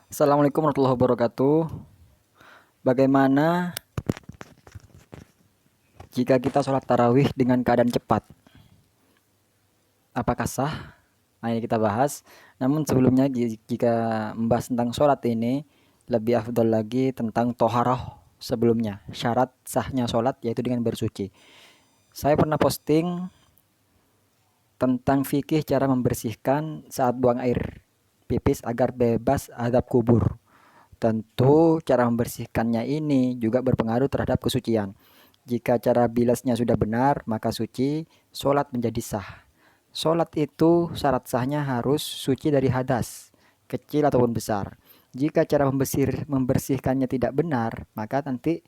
Assalamualaikum warahmatullahi wabarakatuh. Bagaimana jika kita sholat tarawih dengan keadaan cepat? Apakah sah? Nah, ini kita bahas. Namun sebelumnya jika membahas tentang sholat ini, lebih afdol lagi tentang toharoh sebelumnya. Syarat sahnya sholat yaitu dengan bersuci. Saya pernah posting tentang fikih cara membersihkan saat buang air pipis agar bebas azab kubur. Tentu cara membersihkannya ini juga berpengaruh terhadap kesucian. Jika cara bilasnya sudah benar, maka suci, sholat menjadi sah. Sholat itu syarat sahnya harus suci dari hadas, kecil ataupun besar. Jika cara membersihkannya tidak benar, maka nanti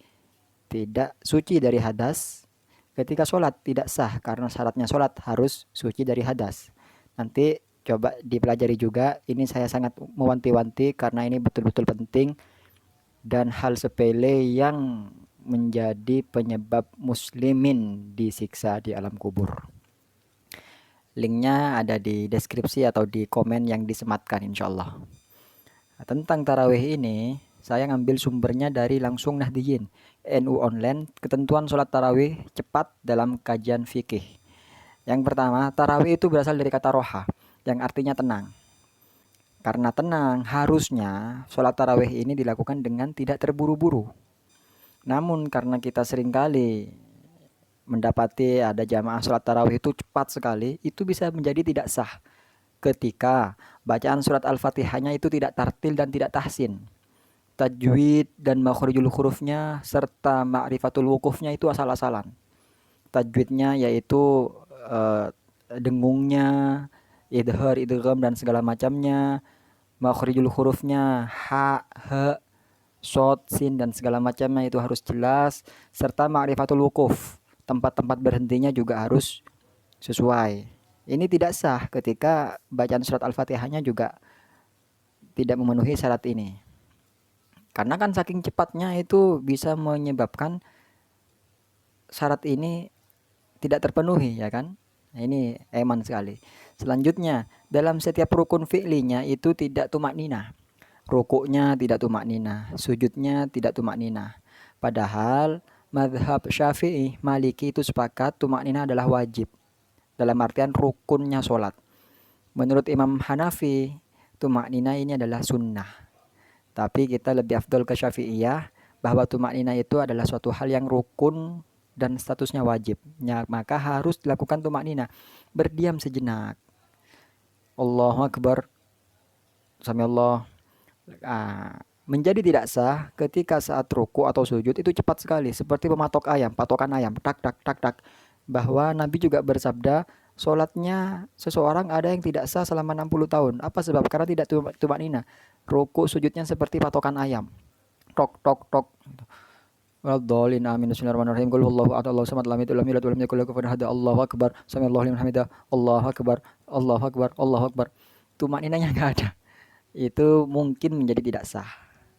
tidak suci dari hadas. Ketika sholat tidak sah karena syaratnya sholat harus suci dari hadas. Nanti coba dipelajari juga. Ini saya sangat mewanti-wanti karena ini betul-betul penting dan hal sepele yang menjadi penyebab muslimin disiksa di alam kubur. Linknya ada di deskripsi atau di komen yang disematkan insyaallah. Nah, tentang tarawih ini saya ngambil sumbernya dari langsung Nahdiyin NU online ketentuan sholat tarawih cepat dalam kajian fikih. Yang pertama, tarawih itu berasal dari kata roha yang artinya tenang. Karena tenang, harusnya sholat tarawih ini dilakukan dengan tidak terburu-buru. Namun karena kita seringkali mendapati ada jamaah sholat tarawih itu cepat sekali, itu bisa menjadi tidak sah ketika bacaan surat Al-Fatihahnya itu tidak tartil dan tidak tahsin. Tajwid dan makhrijul hurufnya serta ma'rifatul wukufnya itu asal-asalan. Tajwidnya yaitu dengungnya, idhar, idgham dan segala macamnya. Makhrijul hurufnya ha, he, short, sin dan segala macamnya itu harus jelas serta ma'rifatul wukuf. Tempat-tempat berhentinya juga harus sesuai. Ini tidak sah ketika bacaan surat Al-Fatihahnya juga tidak memenuhi syarat ini. Karena kan saking cepatnya itu bisa menyebabkan syarat ini tidak terpenuhi ya kan. Nah, ini eman sekali. Selanjutnya, dalam setiap rukun fi'linya itu tidak tumak ninah. Rukuknya tidak tumak ninah, sujudnya tidak tumak ninah. Padahal madhab Syafi'i, Maliki itu sepakat tumak ninah adalah wajib. Dalam artian rukunnya sholat. Menurut Imam Hanafi, tumak ninah ini adalah sunnah. Tapi kita lebih afdol ke Syafi'iyah bahwa tumak ninah itu adalah suatu hal yang rukun dan statusnya wajib. Ya, maka harus dilakukan tumak ninah. Berdiam sejenak. Allahu Akbar. Sami Allah. Menjadi tidak sah ketika saat ruku atau sujud itu cepat sekali seperti pematok ayam, patokan ayam, tak tak tak tak. Bahwa Nabi juga bersabda, solatnya seseorang ada yang tidak sah selama 60 tahun. Apa sebab? Karena tidak tumak nina. Ruku sujudnya seperti patokan ayam. Tok tok tok. Waladhdallin amin. Bismillahirrahmanirrahim. Qul huwallahu ahad, Allahu samad, lam yalid walam yulad walam yakul lahu kufuwan ahad. Allahu akbar. Samiallahu liman hamidah. Allahu akbar. Allahu akbar. Allahu akbar. Tumak ninanya enggak ada. Itu mungkin menjadi tidak sah.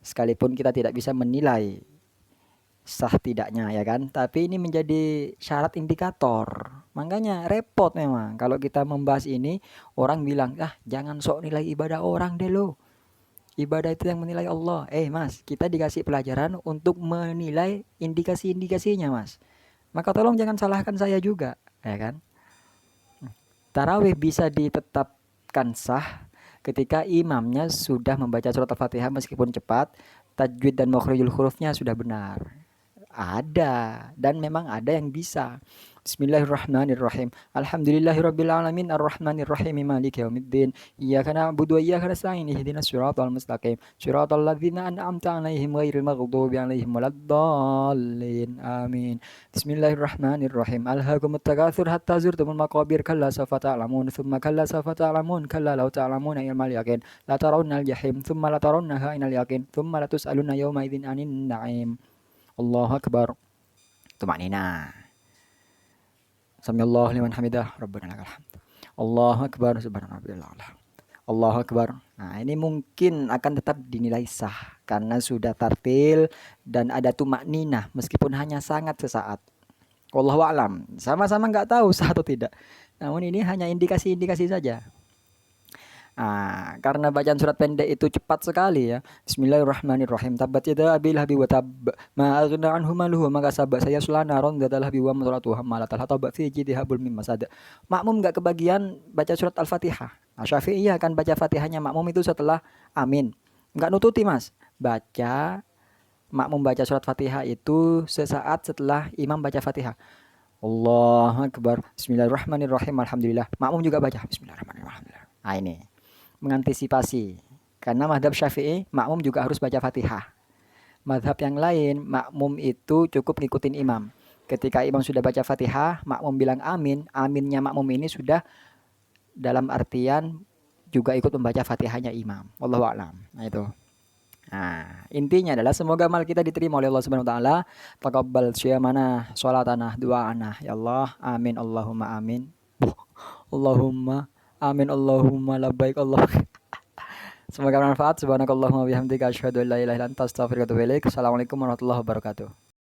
Sekalipun kita tidak bisa menilai sah tidaknya ya kan, tapi ini menjadi syarat indikator. Makanya repot memang kalau kita membahas ini, orang bilang, "Ah, jangan sok nilai ibadah orang deh lo. Ibadah itu yang menilai Allah." Mas, kita dikasih pelajaran untuk menilai indikasi-indikasinya, Mas. Maka tolong jangan salahkan saya juga, ya kan? Tarawih bisa ditetapkan sah ketika imamnya sudah membaca surat Al-Fatihah meskipun cepat, tajwid dan makhrijul hurufnya sudah benar. Ada dan memang ada yang bisa. Bismillahirrahmanirrahim. Alhamdulillahirabbil alamin arrahmanirrahim maliki yaumiddin. Iyyaka na'budu wa iyyaka nasta'in ihdinas siratal mustaqim. Siratal ladzina an'amta 'alaihim ghairil maghdubi 'alaihim waladdallin. Amin. Bismillahirrahmanirrahim. Alhaakumut takatsur hatta zurtumul maqabir kalla sawfa ta'lamun tsumma kalla sawfa ta'lamun kalla law ta'lamuna ilmal yaqin la tarawnal jahim tsumma la tarawnaha ainal yaqin tsumma la tus'aluna yawma idzin 'anin na'im. Allahu akbar. Tumanina. Samiallahu liman hamidah. Rabbana lakal hamd. Allahu akbar. Subhanallah. Allahu akbar. Nah, ini mungkin akan tetap dinilai sah karena sudah tartil dan ada tumak ninah meskipun hanya sangat sesaat. Wallahu alam. Sama-sama nggak tahu sah atau tidak. Namun ini hanya indikasi-indikasi saja. Karena bacaan surat pendek itu cepat sekali ya. Bismillahirrahmanirrahim. Tabbat yada abil habi wa tab. Ma aghna anhu maluhu wa ma kasab. Saya sulana ron dzatal habi wa madratuhu hamalatal hatab fi jidha bul mim masad. Makmum enggak kebagian baca surat Al-Fatihah. Syafi'i akan baca Fatihahnya makmum itu setelah amin. Enggak nututi, Mas. Makmum baca surat Fatihah itu sesaat setelah imam baca Fatihah. Allahu Akbar. Bismillahirrahmanirrahim. Alhamdulillah. Makmum juga baca Bismillahirrahmanirrahim. Ini mengantisipasi. Karena madhab Syafi'i, makmum juga harus baca Fatihah. Madhab yang lain, makmum itu cukup ngikutin imam. Ketika imam sudah baca Fatihah, makmum bilang amin. Aminnya makmum ini sudah dalam artian juga ikut membaca Fatihahnya imam. Wallahu a'lam. Nah, itu. Intinya adalah semoga amal kita diterima oleh Allah Subhanahu wa taala. Taqabbal syiyamana, salatana, du'ana. Ya Allah, amin Allahumma amin. Allahumma amin Allahumma labbaik Allah. Semoga bermanfaat. Subhanakallahumma wa bihamdika asyhadu an la ilaha illa anta astaghfiruka wa atubu ilaik. Assalamualaikum warahmatullahi wabarakatuh.